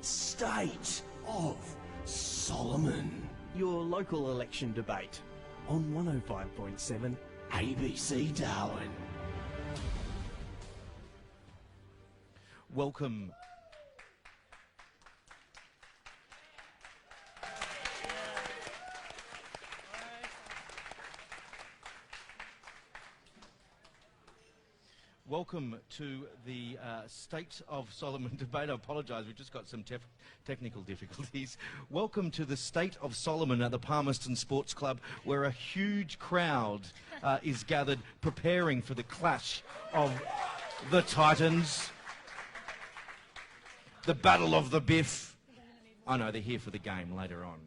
State of Solomon. Your local election debate on 105.7 ABC Darwin. Welcome. Welcome to the State of Solomon debate. I apologise, we've just got some technical difficulties. Welcome to the State of Solomon at the Palmerston Sports Club, where a huge crowd is gathered preparing for the clash of the Titans. The Battle of the Biff. Oh no, they're here for the game later on.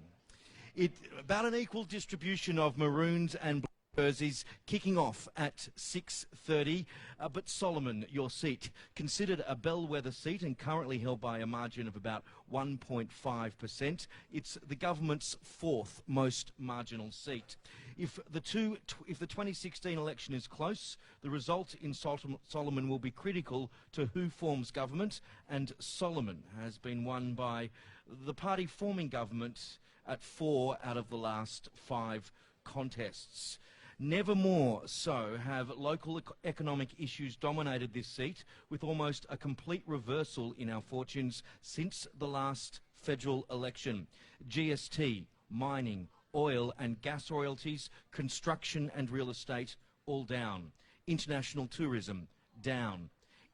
About an equal distribution of maroons and blue jerseys kicking off at 6:30. But Solomon, your seat, considered a bellwether seat and currently held by a margin of about 1.5%. It's the government's fourth most marginal seat. If the 2016 election is close, the result in Solomon will be critical to who forms government, and Solomon has been won by the party forming government at 4 out of the last 5 contests. Never more so have local economic issues dominated this seat, with almost a complete reversal in our fortunes since the last federal election. GST, mining, oil and gas royalties, construction and real estate, all down. International tourism, down.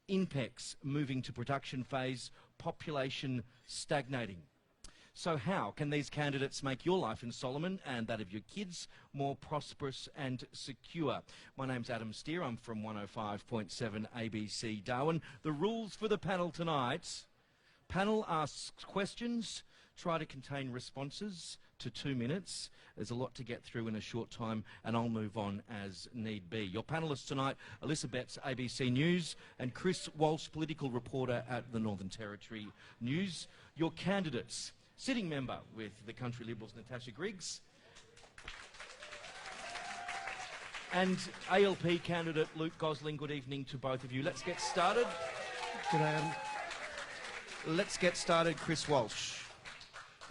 INPEX moving to production phase, population stagnating. So how can these candidates make your life in Solomon and that of your kids more prosperous and secure? My name's Adam Steer. I'm from 105.7 ABC Darwin. The rules for the panel tonight: panel asks questions, try to contain responses to 2 minutes. There's a lot to get through in a short time, and I'll move on as need be. Your panellists tonight: Alyssa, ABC News, and Chris Walsh, political reporter at the Northern Territory News. Your candidates: sitting member with the Country Liberals, Natasha Griggs, and ALP candidate Luke Gosling. Good evening to both of you. Let's get started. Good day, Adam. Let's get started. Chris Walsh.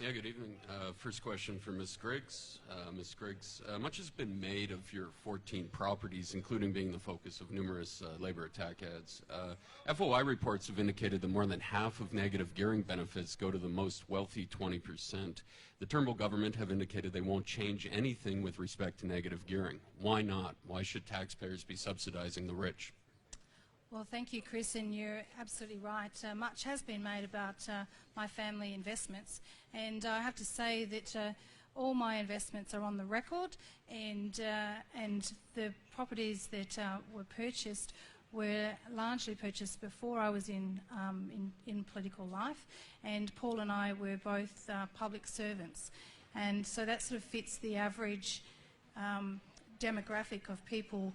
Yeah, good evening. First question for Ms. Griggs. Ms. Griggs, much has been made of your 14 properties, including being the focus of numerous Labour attack ads. FOI reports have indicated that more than half of negative gearing benefits go to the most wealthy 20%. The Turnbull government have indicated they won't change anything with respect to negative gearing. Why not? Why should taxpayers be subsidising the rich? Well, thank you, Chris, and you're absolutely right. Much has been made about my family investments, and I have to say that all my investments are on the record, and the properties that were purchased were largely purchased before I was in political life, and Paul and I were both public servants, and so that sort of fits the average demographic of people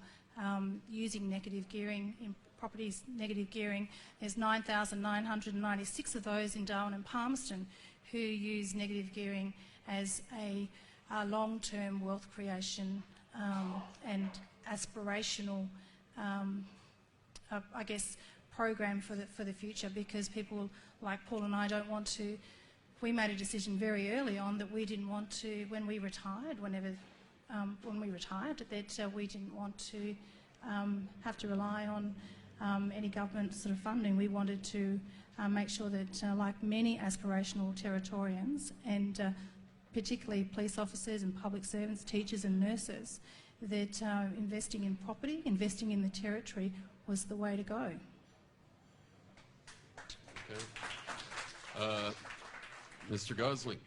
using negative gearing in properties. Negative gearing. There's 9,996 of those in Darwin and Palmerston who use negative gearing as a long-term wealth creation and aspirational, I guess, program for the future, because people like Paul and I don't want to. We made a decision very early on that we didn't want to, when we retired, when we retired, that we didn't want to have to rely on any government sort of funding. We wanted to make sure that, like many aspirational Territorians, and particularly police officers and public servants, teachers and nurses, that investing in property, investing in the Territory was the way to go. Okay. Mr. Gosling,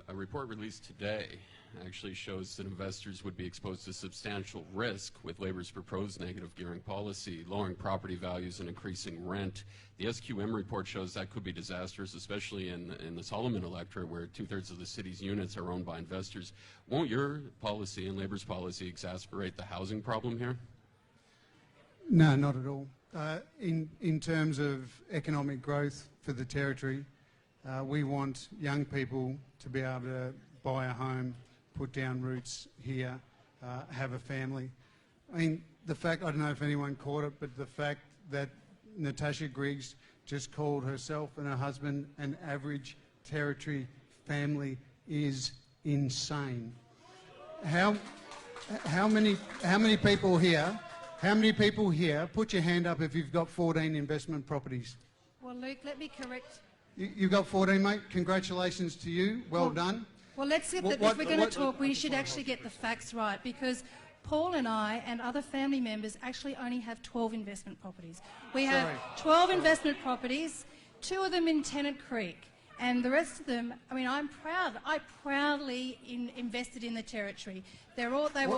a report released today actually shows that investors would be exposed to substantial risk with Labour's proposed negative gearing policy, lowering property values and increasing rent. The SQM report shows that could be disastrous, especially in the Solomon electorate, where 2/3 of the city's units are owned by investors. Won't your policy and Labour's policy exacerbate the housing problem here? No, not at all. In terms of economic growth for the Territory, we want young people to be able to buy a home, put down roots here, have a family. I mean, the fact, I don't know if anyone caught it, but the fact that Natasha Griggs just called herself and her husband an average Territory family is insane. How many people here? How many people here? Put your hand up if you've got 14 investment properties. Well, Luke, let me correct. You've got 14, mate. Congratulations to you. Well done. Well, let's get if we're going to talk, we should actually get the facts right, because Paul and I and other family members actually only have 12 investment properties. We have 12 investment properties, 2 of them in Tennant Creek, and the rest of them, I mean, I'm proud. I proudly invested in the Territory. They were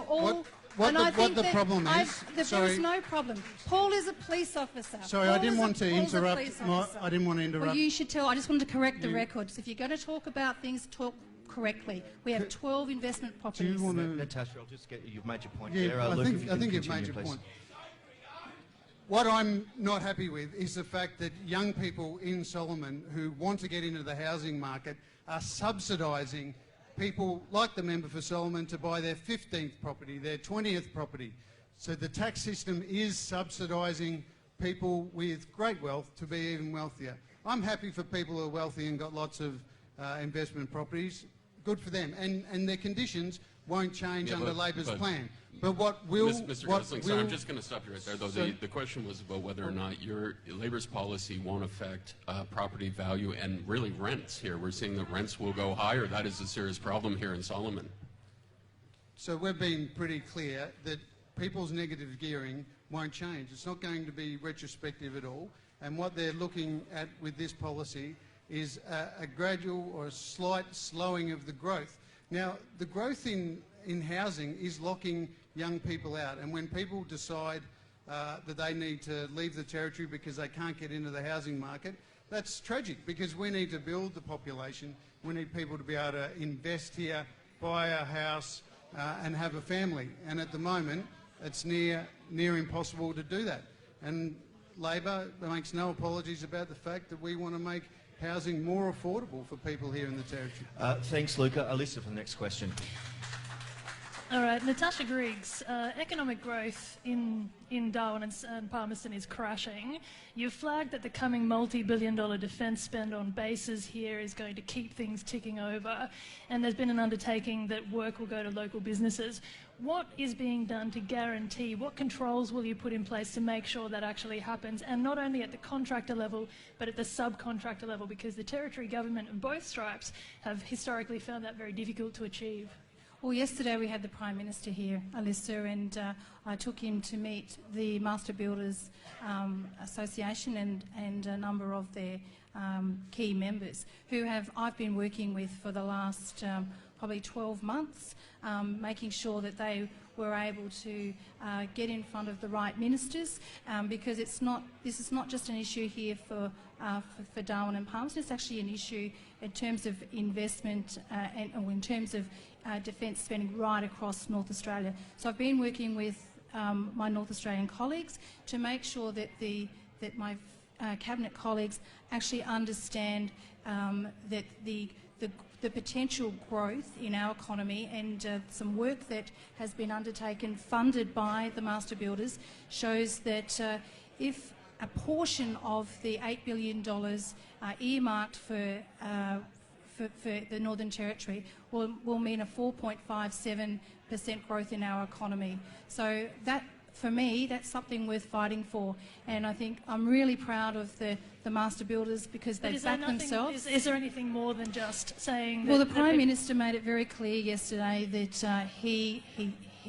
all. What the problem is? There was no problem. Paul is a police officer. Sorry, I didn't want to interrupt. I didn't want to interrupt. Well, you should tell. I just wanted to correct the records. If you're going to talk about things, talk correctly. We have 12 investment properties. Do you want to... Natasha, I'll just get you. You've made your point. Yeah, Luke, I think you've made your point. What I'm not happy with is the fact that young people in Solomon who want to get into the housing market are subsidising people like the member for Solomon to buy their 15th property, their 20th property. So the tax system is subsidising people with great wealth to be even wealthier. I'm happy for people who are wealthy and got lots of investment properties. Good for them. And their conditions won't change under Labor's plan. But what will... Mr. Gosling, sorry, I'm just going to stop you right there, though. The question was about whether or not Labor's policy won't affect property value and really rents here. We're seeing that rents will go higher. That is a serious problem here in Solomon. So we've been pretty clear that people's negative gearing won't change. It's not going to be retrospective at all. And what they're looking at with this policy is a gradual or a slight slowing of the growth. Now, the growth in housing is locking young people out, and when people decide that they need to leave the Territory because they can't get into the housing market, that's tragic, because we need to build the population. We need people to be able to invest here, buy a house and have a family, and at the moment it's near impossible to do that. And Labor makes no apologies about the fact that we want to make housing more affordable for people here in the Territory. Thanks, Luca. Alyssa for the next question. All right, Natasha Griggs, economic growth in Darwin and Palmerston is crashing. You've flagged that the coming multi-billion-dollar defence spend on bases here is going to keep things ticking over, and there's been an undertaking that work will go to local businesses. What is being done to guarantee, what controls will you put in place to make sure that actually happens, and not only at the contractor level, but at the subcontractor level, because the Territory government of both stripes have historically found that very difficult to achieve? Well, yesterday we had the Prime Minister here, Alyssa, and I took him to meet the Master Builders Association and a number of their key members who I've been working with for the last probably 12 months, making sure that they were able to get in front of the right ministers, because this is not just an issue here for Darwin and Palmerston. It's actually an issue in terms of investment or in terms of defence spending right across North Australia. So I've been working with my North Australian colleagues to make sure that my cabinet colleagues actually understand that the potential growth in our economy, and some work that has been undertaken, funded by the Master Builders, shows that if a portion of the $8 billion earmarked for the Northern Territory will mean a 4.57% growth in our economy. So that, for me, that's something worth fighting for. And I think I'm really proud of the Master Builders, because they've backed themselves. Is there anything more than just saying that... Well, the Prime Minister made it very clear yesterday that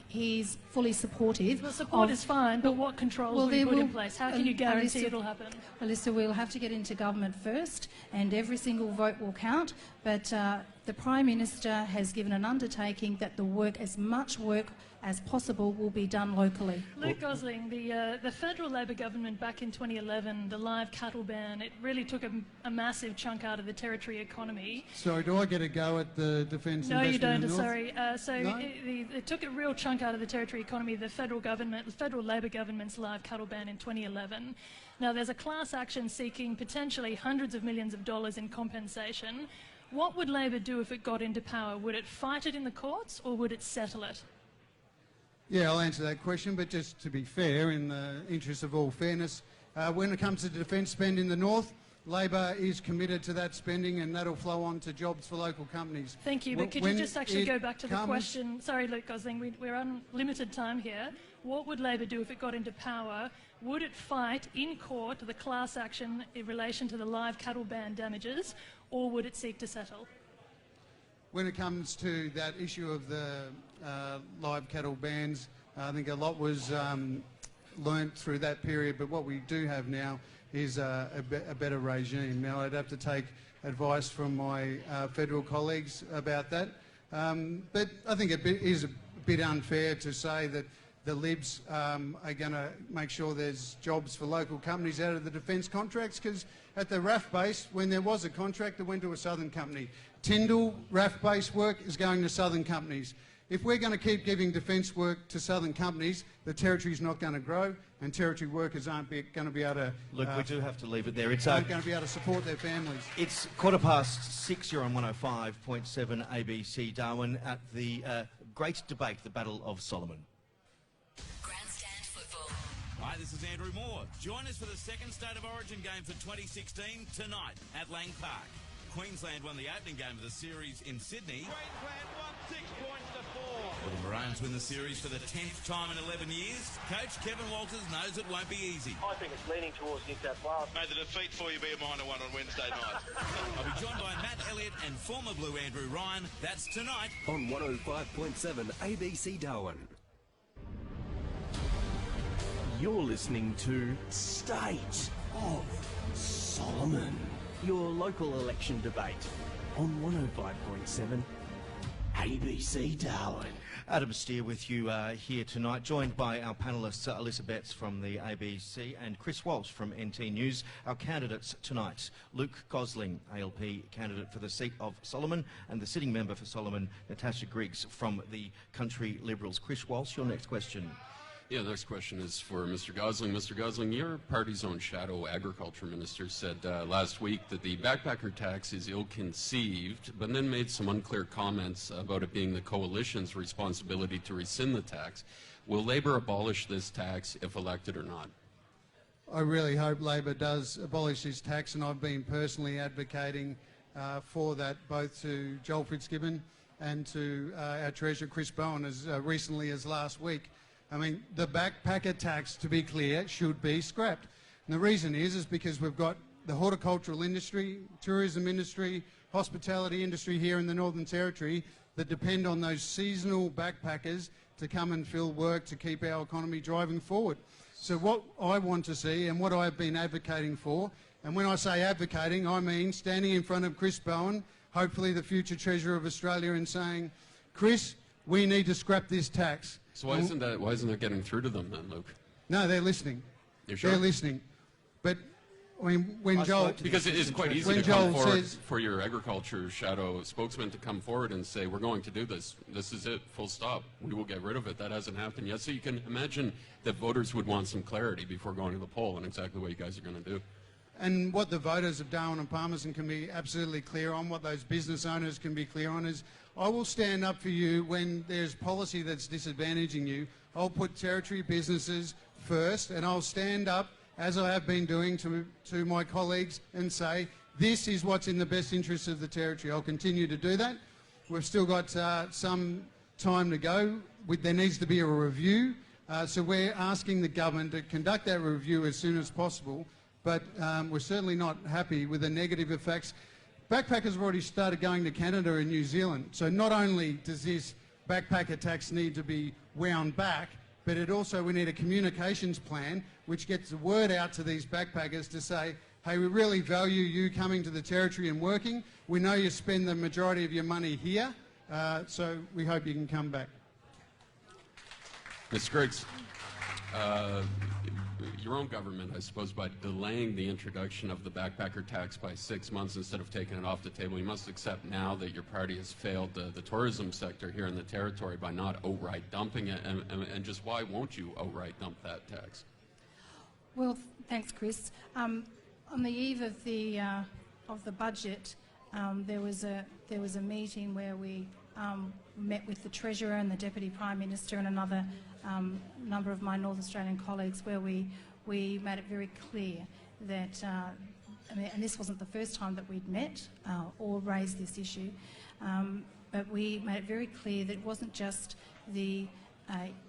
he's fully supportive. Well, support is fine, but what controls will you put in place? How can you guarantee it'll happen? Alyssa, we'll have to get into government first, and every single vote will count. But the Prime Minister has given an undertaking that as much work as possible will be done locally. Luke Gosling, the federal Labor government back in 2011, the live cattle ban, it really took a massive chunk out of the Territory economy. Sorry, do I get a go at the defence investment? No, you don't. North? Sorry. It took a real chunk out of the Territory economy, the federal Labor government's live cattle ban in 2011. Now, there's a class action seeking potentially hundreds of millions of dollars in compensation. What would Labor do if it got into power? Would it fight it in the courts, or would it settle it? Yeah, I'll answer that question, but just to be fair, in the interest of all fairness, When it comes to defence spend in the north, Labor is committed to that spending, and that'll flow on to jobs for local companies. Thank you, but could you just actually go back to the question? Sorry, Luke Gosling, we're on limited time here. What would Labor do if it got into power? Would it fight in court the class action in relation to the live cattle ban damages, or would it seek to settle? When it comes to that issue of the live cattle bans, I think a lot was learnt through that period, but what we do have now is a better regime. Now, I'd have to take advice from my federal colleagues about that, but I think it is a bit unfair to say that the Libs are going to make sure there's jobs for local companies out of the defence contracts, because at the RAF base, when there was a contract, it went to a southern company. Tyndall RAF base work is going to southern companies. If we're going to keep giving defence work to southern companies, the territory's not going to grow, and territory workers aren't going to be able to... Look, we do have to leave it there. Aren't going to be able to support their families. It's 6:15. You're on 105.7 ABC Darwin at the great debate, the Battle of Solomon. Grandstand football. Hi, this is Andrew Moore. Join us for the second State of Origin game for 2016 tonight at Lang Park. Queensland won the opening game of the series in Sydney. Queensland won 6 points to 4. Will the Maroons win the series for the 10th time in 11 years? Coach Kevin Walters knows it won't be easy. I think it's leaning towards New South Wales. May the defeat for you be a minor one on Wednesday night. I'll be joined by Matt Elliott and former Blue Andrew Ryan. That's tonight on 105.7 ABC Darwin. You're listening to State of Solomon, your local election debate on 105.7 ABC Darwin. Adam Steer with you here tonight, joined by our panellists Alyssa Betts from the ABC and Chris Walsh from NT News. Our candidates tonight: Luke Gosling, ALP candidate for the seat of Solomon, and the sitting member for Solomon, Natasha Griggs from the Country Liberals. Chris Walsh, your next question. Yeah, the next question is for Mr. Gosling. Mr. Gosling, your party's own shadow agriculture minister said last week that the backpacker tax is ill-conceived, but then made some unclear comments about it being the coalition's responsibility to rescind the tax. Will Labor abolish this tax if elected or not? I really hope Labor does abolish this tax, and I've been personally advocating for that, both to Joel Fitzgibbon and to our Treasurer Chris Bowen as recently as last week. I mean, the backpacker tax, to be clear, should be scrapped. And the reason is because we've got the horticultural industry, tourism industry, hospitality industry here in the Northern Territory that depend on those seasonal backpackers to come and fill work to keep our economy driving forward. So what I want to see and what I've been advocating for, and when I say advocating, I mean standing in front of Chris Bowen, hopefully the future Treasurer of Australia, and saying, Chris, we need to scrap this tax. So why isn't that getting through to them then, Luke? No, they're listening. You're sure? They're listening. But I mean, when Joel... Because it's quite easy to come forward for your agriculture shadow spokesman to come forward and say, we're going to do this. This is it, full stop. We will get rid of it. That hasn't happened yet. So you can imagine that voters would want some clarity before going to the poll on exactly what you guys are going to do. And what the voters of Darwin and Palmerston can be absolutely clear on, what those business owners can be clear on, is I will stand up for you when there's policy that's disadvantaging you. I'll put territory businesses first, and I'll stand up, as I have been doing, to my colleagues and say, this is what's in the best interests of the territory. I'll continue to do that. We've still got some time to go. There needs to be a review. So we're asking the government to conduct that review as soon as possible. But we're certainly not happy with the negative effects. Backpackers have already started going to Canada and New Zealand. So not only does this backpacker tax need to be wound back, but we need a communications plan which gets the word out to these backpackers to say, hey, we really value you coming to the territory and working. We know you spend the majority of your money here, so we hope you can come back. Ms. Griggs, your own government, I suppose, by delaying the introduction of the backpacker tax by 6 months instead of taking it off the table, you must accept now that your party has failed the tourism sector here in the territory by not outright dumping it, and just why won't you outright dump that tax? Well, thanks, Chris. On the eve of the budget, there was a meeting where we met with the Treasurer and the Deputy Prime Minister and another number of my North Australian colleagues, where we we made it very clear that, and this wasn't the first time that we'd met or raised this issue, but we made it very clear that it wasn't just the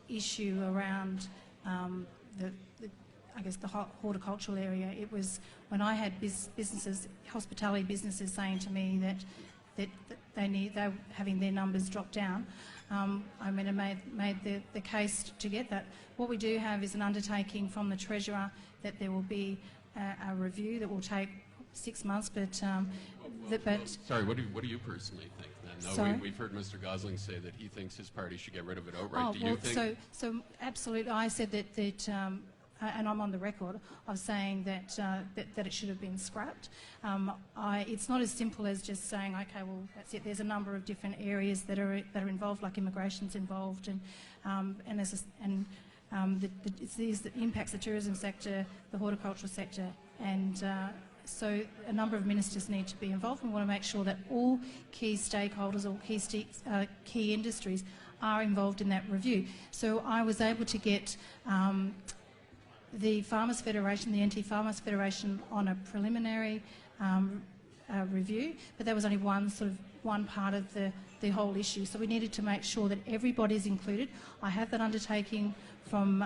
issue around I guess the horticultural area. It was when I had businesses, hospitality businesses, saying to me that they're having their numbers drop down. I mean, I made the case to get that. What we do have is an undertaking from the Treasurer that there will be a review that will take 6 months, but Sorry, what do you personally think then? Sorry? We've heard Mr. Gosling say that he thinks his party should get rid of it outright. Oh, Do you think? So absolutely, I said that and I'm on the record of saying that it should have been scrapped. It's not as simple as just saying, okay, well, that's it. There's a number of different areas that are involved, like immigration's involved, it impacts the tourism sector, the horticultural sector, and so a number of ministers need to be involved. We want to make sure that all key stakeholders, all key industries are involved in that review. So I was able to get the Farmers Federation, the NT Farmers Federation, on a preliminary review, but that was only one part of the whole issue. So we needed to make sure that everybody's included. I have that undertaking from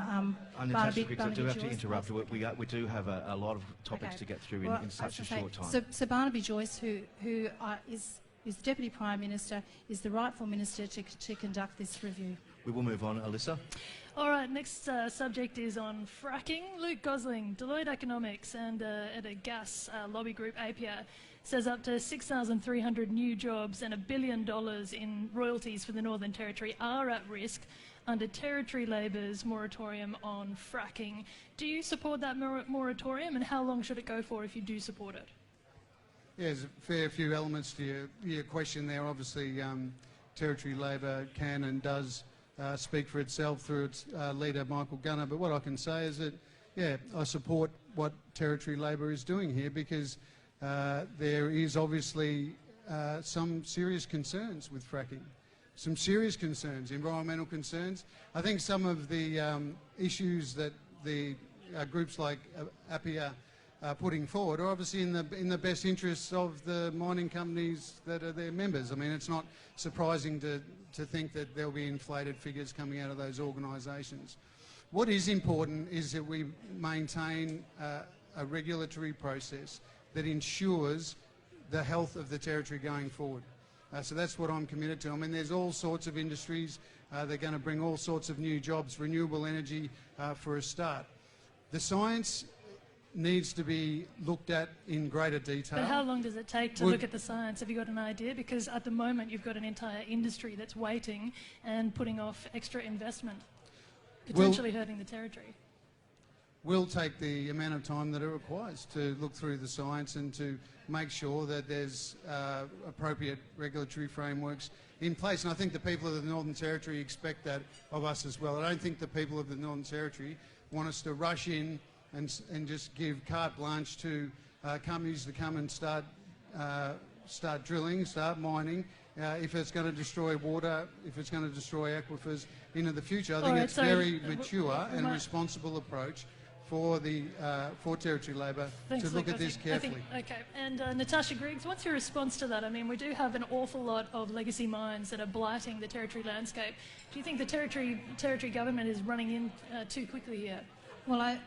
Natasha Griggs, I do have to interrupt. We do have a lot of topics to get through in such a short time. So Barnaby Joyce, who is Deputy Prime Minister, is the rightful minister to conduct this review. We will move on. Alyssa? All right, next subject is on fracking. Luke Gosling, Deloitte Economics and a gas lobby group, APIA, says up to 6,300 new jobs and $1 billion in royalties for the Northern Territory are at risk under Territory Labor's moratorium on fracking. Do you support that moratorium, and how long should it go for if you do support it? Yeah, there's a fair few elements to your question there. Obviously, Territory Labor can and does speak for itself through its leader, Michael Gunner. But what I can say is that, yeah, I support what Territory Labor is doing here, because there is obviously some serious concerns with fracking. Some serious concerns, environmental concerns. I think some of the issues that the groups like APIA are putting forward are obviously in the best interests of the mining companies that are their members. I mean, it's not surprising to think that there'll be inflated figures coming out of those organisations. What is important is that we maintain a regulatory process that ensures the health of the Territory going forward. So that's what I'm committed to. I mean, there's all sorts of industries. They're going to bring all sorts of new jobs, renewable energy for a start. The science needs to be looked at in greater detail. But how long does it take to look at the science? Have you got an idea? Because at the moment you've got an entire industry that's waiting and putting off extra investment, potentially hurting the Territory. We'll take the amount of time that it requires to look through the science and to make sure that there's appropriate regulatory frameworks in place. And I think the people of the Northern Territory expect that of us as well. I don't think the people of the Northern Territory want us to rush in and just give carte blanche to companies to come and start drilling, start mining, if it's going to destroy water, if it's going to destroy aquifers into the future. I think it's a very mature and responsible approach for Territory Labor to look at this carefully. Okay, and Natasha Griggs, what's your response to that? I mean, we do have an awful lot of legacy mines that are blighting the Territory landscape. Do you think the Territory government is running in too quickly here? Well, I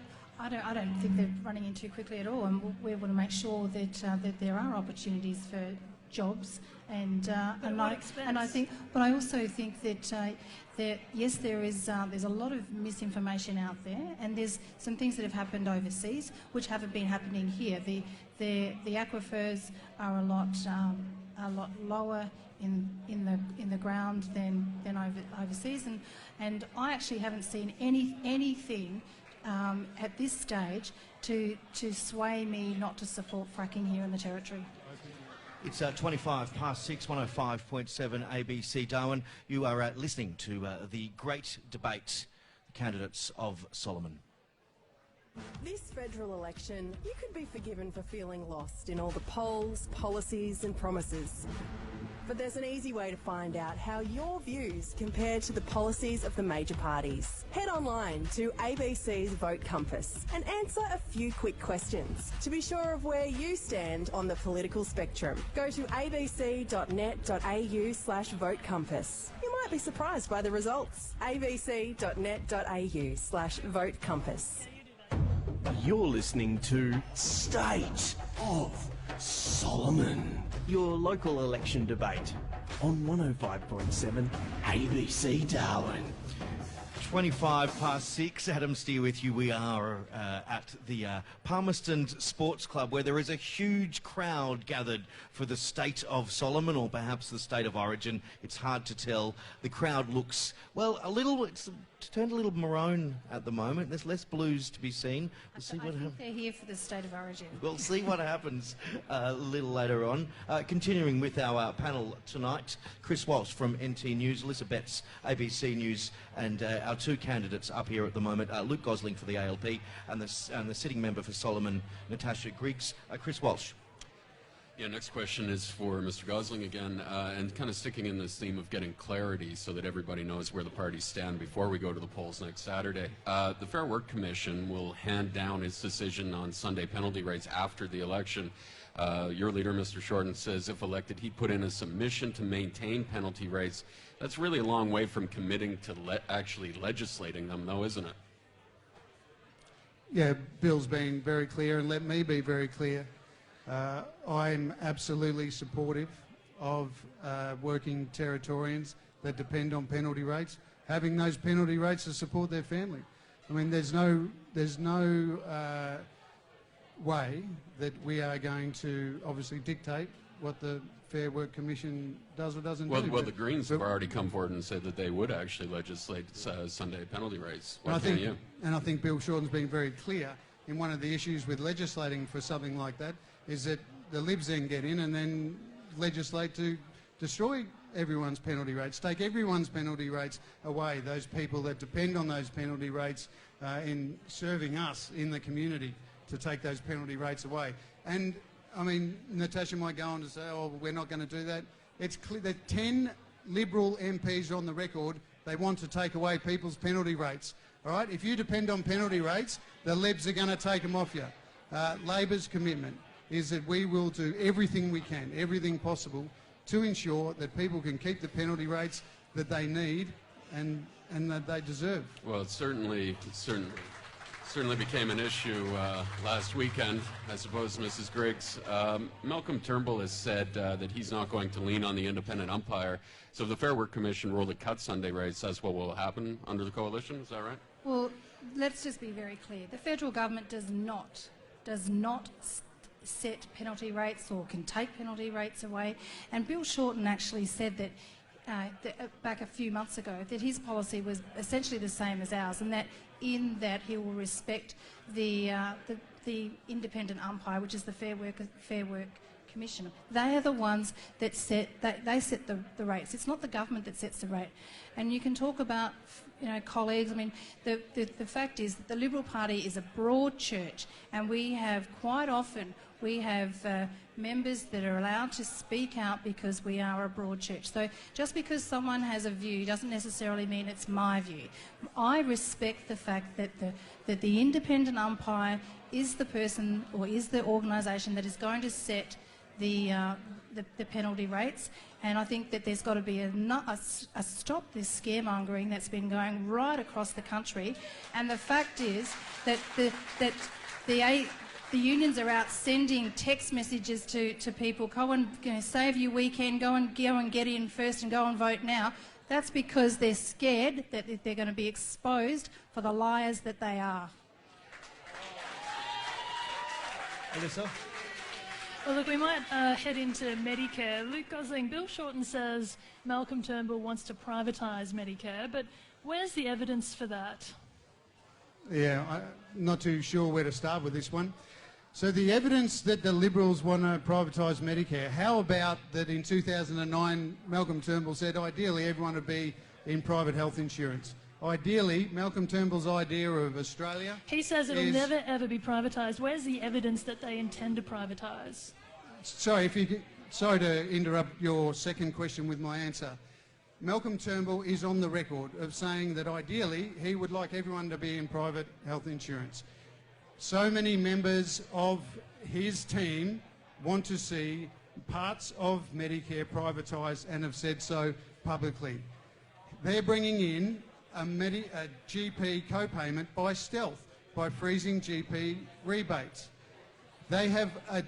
don't think they're running in too quickly at all, and we want to make sure that that there are opportunities for jobs, and I think, but I also think that yes, there's a lot of misinformation out there, and there's some things that have happened overseas which haven't been happening here. The aquifers are a lot lower in the ground than overseas, and I actually haven't seen anything at this stage to sway me not to support fracking here in the Territory. It's 25 past 6, 105.7 ABC Darwin. You are listening to the great debate, the candidates of Solomon. This federal election, you could be forgiven for feeling lost in all the polls, policies and promises. But there's an easy way to find out how your views compare to the policies of the major parties. Head online to ABC's Vote Compass and answer a few quick questions to be sure of where you stand on the political spectrum. Go to abc.net.au/Vote Compass. You might be surprised by the results. abc.net.au/Vote Compass. You're listening to State of Solomon. your local election debate on 105.7 ABC Darwin. 25 past 6, Adam Steer with you. We are at the Palmerston Sports Club, where there is a huge crowd gathered for the State of Solomon, or perhaps the State of Origin. It's hard to tell. The crowd looks, well, it's turned a little maroon at the moment. There's less blues to be seen. We'll see what happens. They're here for the State of Origin. We'll see what happens a little later on. Continuing with our panel tonight, Chris Walsh from NT News, Alyssa Betts, ABC News, and our two candidates up here at the moment, Luke Gosling for the ALP and the sitting member for Solomon, Natasha Griggs. Chris Walsh. Yeah, next question is for Mr. Gosling again, and kind of sticking in this theme of getting clarity so that everybody knows where the parties stand before we go to the polls next Saturday. The Fair Work Commission will hand down its decision on Sunday penalty rates after the election. Your leader, Mr. Shorten, says if elected, he'd put in a submission to maintain penalty rates. That's really a long way from committing to actually legislating them, though, isn't it? Yeah, Bill's been very clear, and let me be very clear. I'm absolutely supportive of working Territorians that depend on penalty rates, having those penalty rates to support their family. I mean, there's no way that we are going to obviously dictate what the Fair Work Commission does or doesn't do. Well, the Greens have already come forward and said that they would actually legislate Sunday penalty rates. Why can't you? And I think Bill Shorten's been very clear in one of the issues with legislating for something like that is that the Libs then get in and then legislate to destroy everyone's penalty rates, take everyone's penalty rates away, those people that depend on those penalty rates in serving us in the community, to take those penalty rates away. And, I mean, Natasha might go on to say, oh, we're not going to do that. It's clear that 10 Liberal MPs are on the record, they want to take away people's penalty rates. All right? If you depend on penalty rates, the Libs are going to take them off you. Labor's commitment is that we will do everything we can, everything possible, to ensure that people can keep the penalty rates that they need and that they deserve. Well, it certainly became an issue last weekend, I suppose, Mrs. Griggs. Malcolm Turnbull has said that he's not going to lean on the independent umpire. So if the Fair Work Commission rule to cut Sunday rates, that's what will happen under the coalition. Is that right? Well, let's just be very clear. The federal government does not set penalty rates or can take penalty rates away. And Bill Shorten actually said that back a few months ago that his policy was essentially the same as ours, and that in that he will respect the independent umpire, which is the Fair Work Commission. They are the ones that set the rates. It's not the government that sets the rate. And you can talk about colleagues. I mean, the fact is that the Liberal Party is a broad church, and we have quite often members that are allowed to speak out because we are a broad church. So just because someone has a view doesn't necessarily mean it's my view. I respect the fact that the independent umpire is the person or is the organisation that is going to set the penalty rates, and I think that there's got to be a stop this scaremongering that's been going right across the country. And the fact is that the unions are out sending text messages to people, go and save your weekend, go and get in first and go and vote now. That's because they're scared that they're going to be exposed for the liars that they are. Alyssa? Well, look, we might head into Medicare. Luke Gosling, Bill Shorten says Malcolm Turnbull wants to privatise Medicare, but where's the evidence for that? Yeah, I'm not too sure where to start with this one. So the evidence that the Liberals want to privatise Medicare, how about that in 2009 Malcolm Turnbull said ideally everyone would be in private health insurance? Ideally, Malcolm Turnbull's idea of Australia... He says it'll never ever be privatised. Where's the evidence that they intend to privatise? Sorry, if you could... sorry to interrupt your second question with my answer. Malcolm Turnbull is on the record of saying that ideally he would like everyone to be in private health insurance. So many members of his team want to see parts of Medicare privatised and have said so publicly. They're bringing in a GP co-payment by stealth, by freezing GP rebates. They have a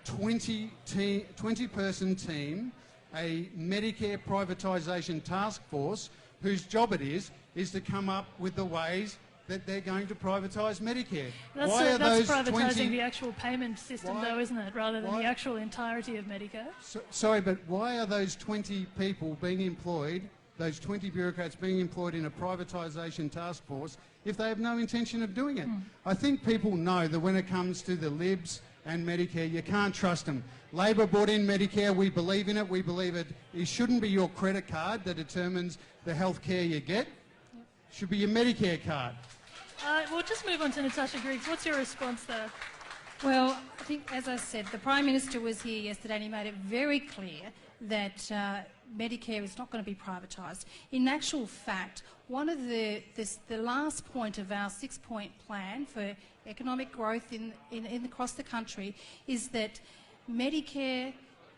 20-person team, a Medicare privatisation task force, whose job it is to come up with the ways that they're going to privatise Medicare. That's privatising the actual payment system, though, isn't it, rather than the actual entirety of Medicare? Sorry, but why are those 20 people being employed, those 20 bureaucrats being employed in a privatisation task force, if they have no intention of doing it? I think people know that when it comes to the Libs and Medicare, you can't trust them. Labor brought in Medicare, we believe in it, we believe it shouldn't be your credit card that determines the health care you get. It should be your Medicare card. We'll just move on to Natasha Griggs. What's your response there? Well, I think, as I said, the Prime Minister was here yesterday and he made it very clear that Medicare is not going to be privatised. In actual fact, one of the last point of our 6-point plan for economic growth across the country is that Medicare,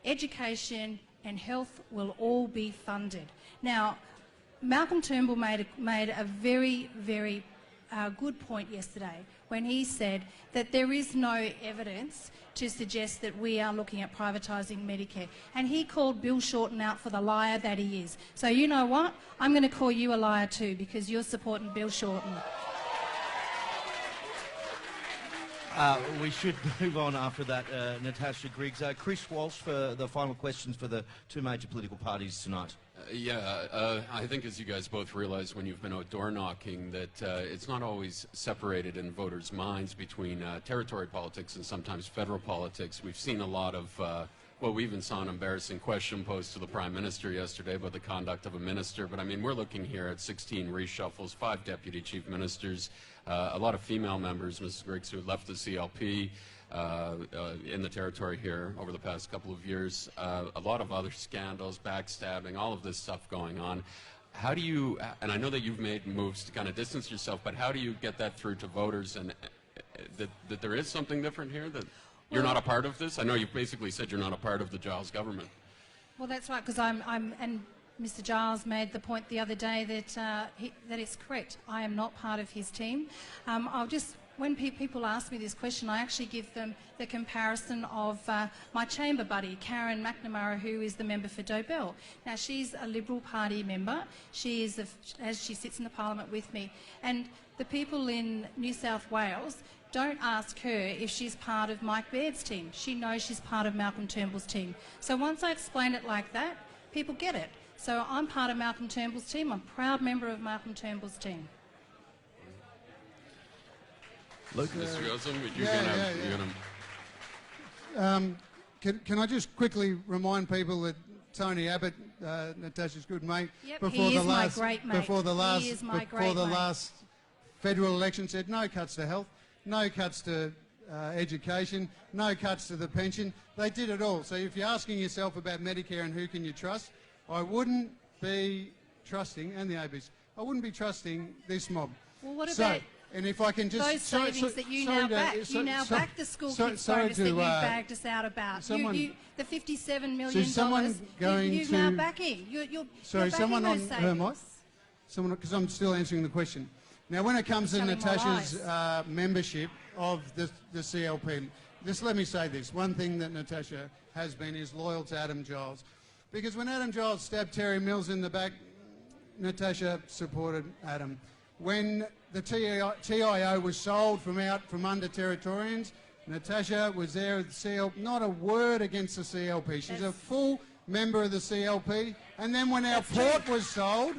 education and health will all be funded. Now, Malcolm Turnbull made a very, very good point yesterday when he said that there is no evidence to suggest that we are looking at privatising Medicare. And he called Bill Shorten out for the liar that he is. So you know what? I'm going to call you a liar too, because you're supporting Bill Shorten. We should move on after that, Natasha Griggs. Chris Walsh for the final questions for the two major political parties tonight. I think, as you guys both realize when you've been out door knocking, that it's not always separated in voters' minds between territory politics and sometimes federal politics. We've seen a lot of, we even saw an embarrassing question posed to the Prime Minister yesterday about the conduct of a minister. But I mean, we're looking here at 16 reshuffles, 5 deputy chief ministers, a lot of female members, Mrs. Griggs, who had left the CLP. In the territory here over the past couple of years, a lot of other scandals, backstabbing, all of this stuff going on. How do you, and I know that you've made moves to kind of distance yourself, but how do you get that through to voters and that there is something different here, that you're not a part of this? I know you've basically said you're not a part of the Giles government. Well, that's right, because and Mr. Giles made the point the other day that that it's correct. I am not part of his team. When people ask me this question, I actually give them the comparison of my chamber buddy, Karen McNamara, who is the member for Dobell. Now, she's a Liberal Party member. She is, as she sits in the Parliament with me. And the people in New South Wales don't ask her if she's part of Mike Baird's team. She knows she's part of Malcolm Turnbull's team. So once I explain it like that, people get it. So I'm part of Malcolm Turnbull's team. I'm a proud member of Malcolm Turnbull's team. Luke? Mr. Gosling, can I just quickly remind people that Tony Abbott, Natasha's good mate, Yep, before the last last federal election said no cuts to health, no cuts to education, no cuts to the pension. They did it all. So if you're asking yourself about Medicare and who can you trust, I wouldn't be trusting, and the ABC, I wouldn't be trusting this mob. Well, what about and if I can just... those savings that you now back? You now back the school kids bonus that you bagged us out about. The $57 million you're now backing. You're someone on her mic? savings. Because I'm still answering the question. Now, when it comes to Natasha's membership of the CLP, just let me say this. One thing that Natasha has been is loyal to Adam Giles. Because when Adam Giles stabbed Terry Mills in the back, Natasha supported Adam. When the TIO was sold from under Territorians, Natasha was there at the CLP, not a word against the CLP. She's a full member of the CLP. And then when our port was sold,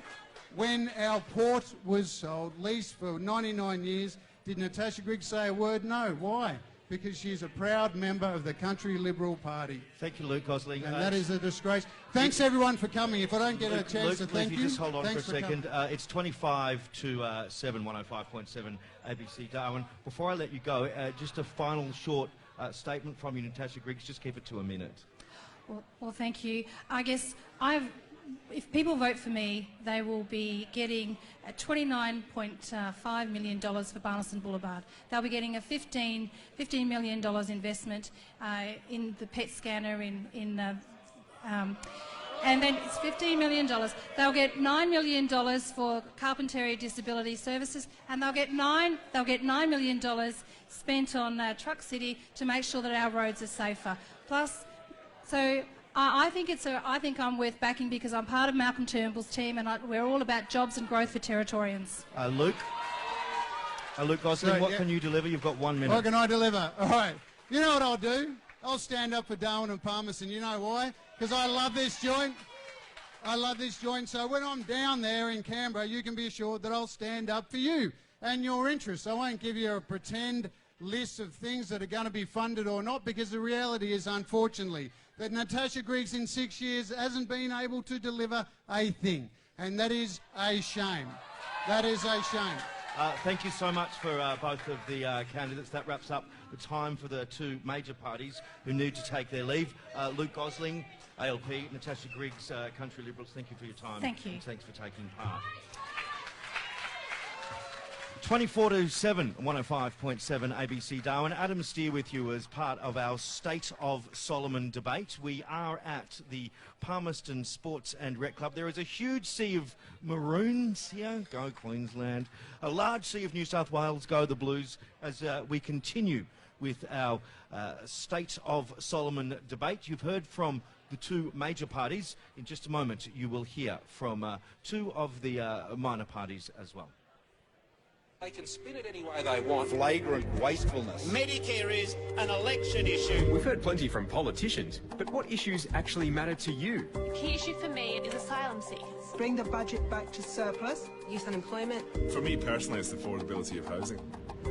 leased for 99 years, did Natasha Griggs say a word? No. Why? Because she's a proud member of the Country Liberal Party. Thank you, Luke Gosling. And that is a disgrace. Thanks, everyone, for coming. If I don't get a chance to thank you... just hold on for a second. It's 25 to 7, 105.7 ABC Darwin. Before I let you go, just a final short statement from you, Natasha Griggs. Just keep it to a minute. Well, thank you. I guess if people vote for me, they will be getting $29.5 million for Palmerston Boulevard. They'll be getting a $15 million investment in the PET scanner and then it's $15 million. They'll get $9 million for Carpentry Disability Services, and they'll get $9 million spent on Truck City to make sure that our roads are safer. Plus, so I think I'm worth backing because I'm part of Malcolm Turnbull's team, and we're all about jobs and growth for Territorians. Luke Gosling, what can you deliver? You've got 1 minute. What can I deliver? All right. You know what I'll do? I'll stand up for Darwin and Palmerston. You know why? Because I love this joint. I love this joint. So when I'm down there in Canberra, you can be assured that I'll stand up for you and your interests. I won't give you a pretend list of things that are going to be funded or not, because the reality is, unfortunately, that Natasha Griggs in 6 years hasn't been able to deliver a thing. And that is a shame. That is a shame. Thank you so much for both of the candidates. That wraps up the time for the two major parties who need to take their leave. Luke Gosling, ALP, Natasha Griggs, Country Liberals, thank you for your time. Thank you. And thanks for taking part. 24-7, 105.7 ABC Darwin. Adam Steer with you as part of our State of Solomon debate. We are at the Palmerston Sports and Rec Club. There is a huge sea of Maroons here. Go Queensland. A large sea of New South Wales. Go the Blues. As we continue with our State of Solomon debate. You've heard from the two major parties. In just a moment, you will hear from two of the minor parties as well. They can spin it any way they want. Flagrant wastefulness. Medicare is an election issue. We've heard plenty from politicians, but what issues actually matter to you? The key issue for me is asylum seekers. Bring the budget back to surplus. Youth unemployment. For me personally, it's the affordability of housing.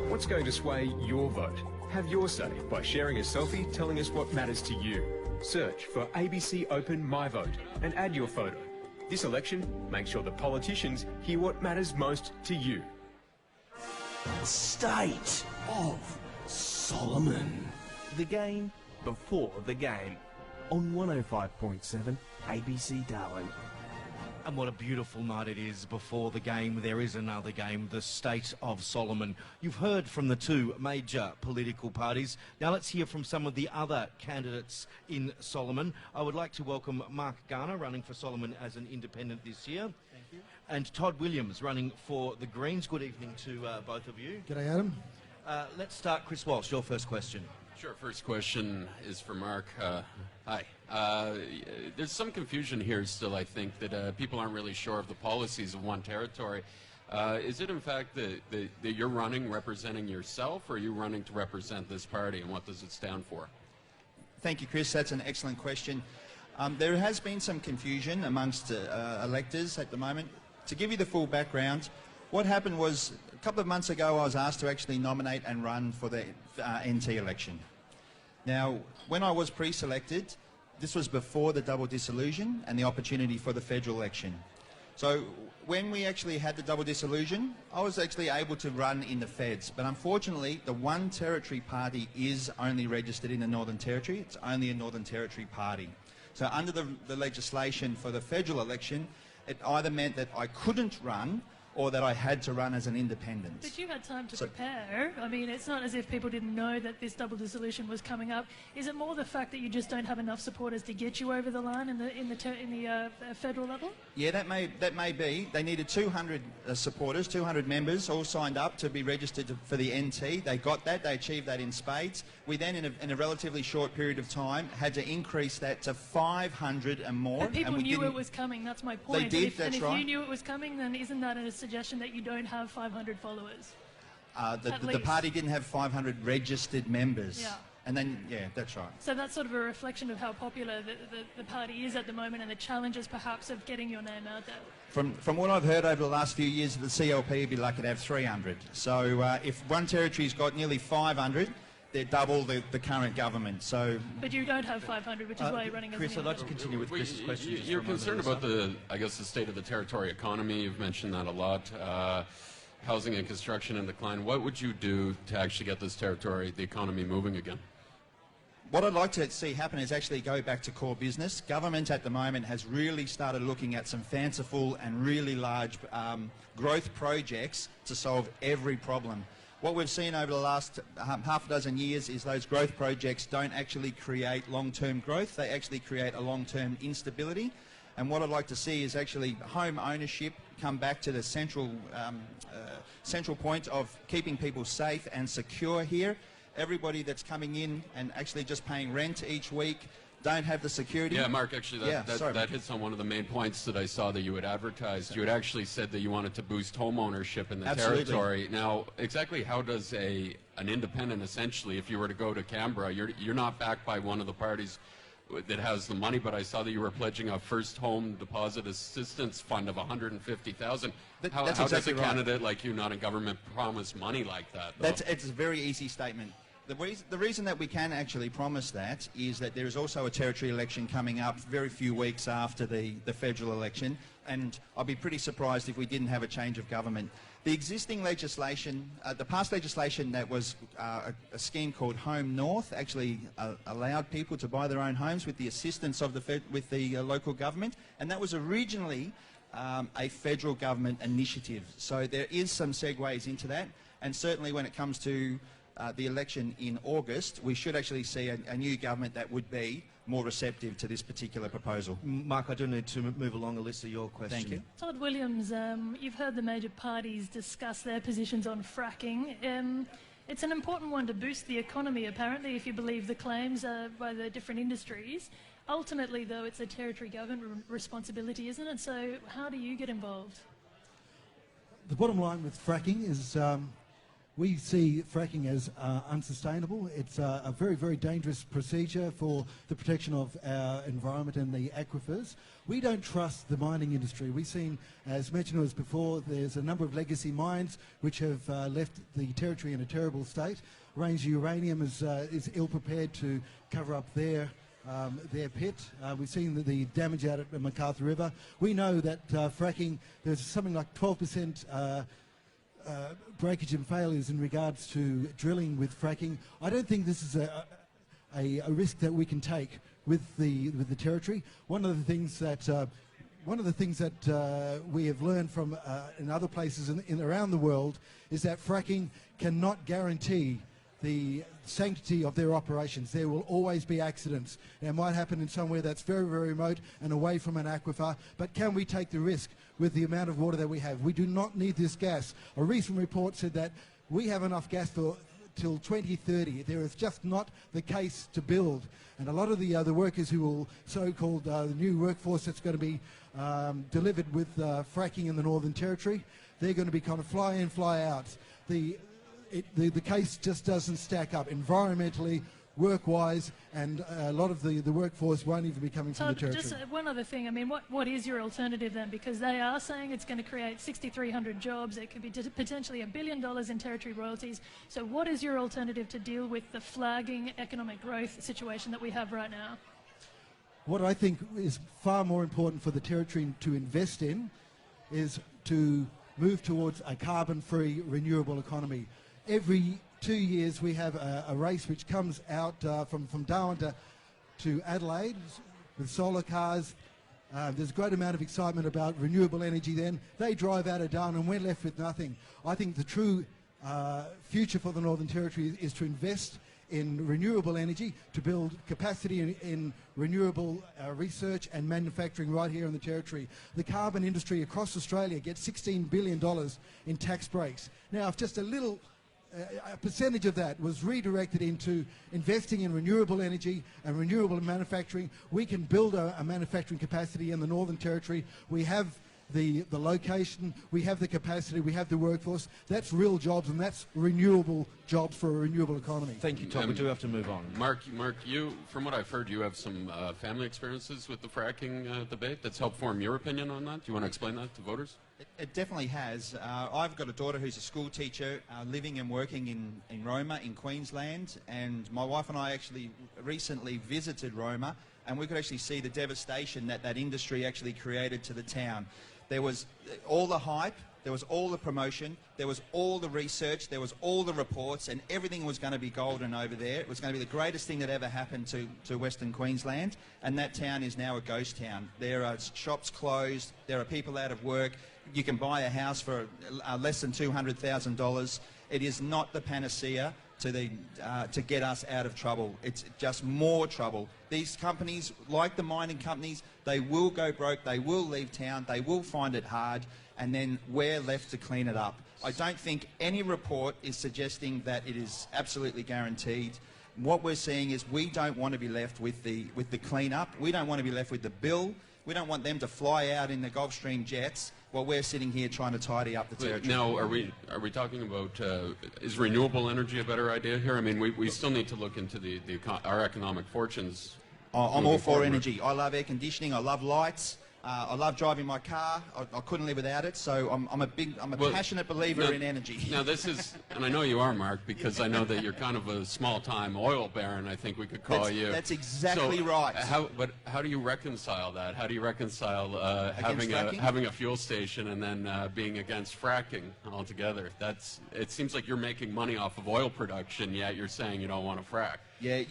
What's going to sway your vote? Have your say by sharing a selfie telling us what matters to you. Search for ABC Open My Vote and add your photo. This election, make sure the politicians hear what matters most to you. State of Solomon. The game before the game. On 105.7 ABC Darwin. And what a beautiful night it is. Before the game, there is another game, the State of Solomon. You've heard from the two major political parties. Now let's hear from some of the other candidates in Solomon. I would like to welcome Mark Garner, running for Solomon as an independent this year. Thank you. And Todd Williams, running for the Greens. Good evening to both of you. G'day, Adam. Let's start, Chris Walsh, your first question. Sure, first question is for Mark. Hi. There's some confusion here still, I think, that people aren't really sure of the policies of One Territory. Is it in fact that you're running representing yourself, or are you running to represent this party, and what does it stand for? Thank you, Chris. That's an excellent question. There has been some confusion amongst electors at the moment. To give you the full background, what happened was a couple of months ago I was asked to actually nominate and run for the NT election. Now, when I was pre-selected, this was before the double dissolution and the opportunity for the federal election. So when we actually had the double dissolution, I was actually able to run in the feds. But unfortunately, the One Territory party is only registered in the Northern Territory. It's only a Northern Territory party. So under the legislation for the federal election, it either meant that I couldn't run or that I had to run as an independent. But you had time to prepare. I mean, it's not as if people didn't know that this double dissolution was coming up. Is it more the fact that you just don't have enough supporters to get you over the line in the federal level? Yeah, that may be. They needed 200 supporters, 200 members, all signed up to be registered for the NT. They got that. They achieved that in spades. We then, in a relatively short period of time, had to increase that to 500 and more. But people knew it was coming. That's my point. They did. That's right. And if you knew it was coming, then isn't that a suggestion that you don't have 500 followers? The party didn't have 500 registered members. Yeah. And then, yeah, that's right. So that's sort of a reflection of how popular the party is at the moment, and the challenges perhaps of getting your name out there. From what I've heard over the last few years, the CLP would be lucky to have 300. So if One Territory's got nearly 500, they're double the current government. So. But you don't have 500, which is why you're running as Chris, I'd like to continue with Chris's question. You're concerned about the state of the territory economy. You've mentioned that a lot. Housing and construction in decline. What would you do to actually get this territory, the economy, moving again? what I'd like to see happen is actually go back to core business. Government at the moment has really started looking at some fanciful and really large growth projects to solve every problem. What we've seen over the last half a dozen years is those growth projects don't actually create long-term growth. They actually create a long-term instability. And what I'd like to see is actually home ownership come back to the central point of keeping people safe and secure here. Everybody that's coming in and actually just paying rent each week don't have the security. Yeah, Mark, actually, that hits on one of the main points that I saw that you had advertised. You had actually said that you wanted to boost home ownership in the territory. Now, exactly how does an independent, essentially, if you were to go to Canberra, you're not backed by one of the parties that has the money, but I saw that you were pledging a first home deposit assistance fund of $150,000. How does a candidate like you, not a government, promise money like that? It's a very easy statement. The reason that we can actually promise that is that there is also a territory election coming up very few weeks after the federal election, and I'd be pretty surprised if we didn't have a change of government. The existing legislation, the past legislation that was a scheme called Home North, actually allowed people to buy their own homes with the assistance of the local government, and that was originally a federal government initiative. So there is some segues into that, and certainly when it comes to the election in August, we should actually see a new government that would be more receptive to this particular proposal. Mark, I do need to move along. Alyssa, your question. Thank you. Todd Williams, you've heard the major parties discuss their positions on fracking. It's an important one to boost the economy, apparently, if you believe the claims by the different industries. Ultimately, though, it's a territory government responsibility, isn't it? So how do you get involved? The bottom line with fracking is we see fracking as unsustainable. It's a very, very dangerous procedure for the protection of our environment and the aquifers. We don't trust the mining industry. We've seen, as mentioned as before, there's a number of legacy mines which have left the territory in a terrible state. Ranger Uranium is ill-prepared to cover up their pit. We've seen the damage out at the MacArthur River. We know that fracking, there's something like 12% breakage and failures in regards to drilling with fracking. I don't think this is a risk that we can take with the territory. One of the things that we have learned from in other places around the world is that fracking cannot guarantee the sanctity of their operations. There will always be accidents. It might happen in somewhere that's very, very remote and away from an aquifer, but can we take the risk with the amount of water that we have? We do not need this gas. A recent report said that we have enough gas till 2030. There is just not the case to build. And a lot of the workers who will so-called the new workforce that's going to be delivered with fracking in the Northern Territory, they're going to be kind of fly in, fly out. The case just doesn't stack up environmentally, work-wise, and a lot of the workforce won't even be coming from the territory. Just one other thing, I mean, what is your alternative then? Because they are saying it's going to create 6,300 jobs, it could be potentially $1 billion in territory royalties. So what is your alternative to deal with the flagging economic growth situation that we have right now? What I think is far more important for the territory to invest in is to move towards a carbon-free renewable economy. Every 2 years we have a race which comes out from Darwin to Adelaide with solar cars. There's a great amount of excitement about renewable energy then. They drive out of Darwin and we're left with nothing. I think the true future for the Northern Territory is to invest in renewable energy, to build capacity in renewable research and manufacturing right here in the Territory. The carbon industry across Australia gets $16 billion in tax breaks. Now, if just a percentage of that was redirected into investing in renewable energy and renewable manufacturing, we can build a manufacturing capacity in the Northern Territory. We have the location, we have the capacity, we have the workforce. That's real jobs, and that's renewable jobs for a renewable economy. Thank you, Tom. We do have to move on. Mark, you, from what I've heard, you have some family experiences with the fracking debate that's helped form your opinion on that. Do you want to explain that to voters? It definitely has. I've got a daughter who's a school teacher living and working in Roma in Queensland, and my wife and I actually recently visited Roma, and we could actually see the devastation that industry actually created to the town. There was all the hype there was all the promotion, there was all the research, there was all the reports, and everything was going to be golden over there. It was going to be the greatest thing that ever happened to Western Queensland, and that town is now a ghost town. There are shops closed, there are people out of work. You can buy a house for less than $200,000. It is not the panacea to get us out of trouble. It's just more trouble. These companies, like the mining companies, they will go broke, they will leave town, they will find it hard, and then we're left to clean it up. I don't think any report is suggesting that it is absolutely guaranteed. What we're seeing is we don't want to be left with the clean-up. We don't want to be left with the bill. We don't want them to fly out in the Gulfstream jets while we're sitting here trying to tidy up the territory. Now, are we talking about, is renewable energy a better idea here? I mean, we still need to look into our economic fortunes. I'm all for energy. I love air conditioning. I love lights. I love driving my car. I couldn't live without it. So I'm a passionate believer in energy. Now this is, and I know you are, Mark, because I know that you're kind of a small-time oil baron. I think we could call you. That's exactly right. But how do you reconcile that? How do you reconcile having a fuel station and then being against fracking altogether? It seems like you're making money off of oil production, yet you're saying you don't want to frack. Yeah,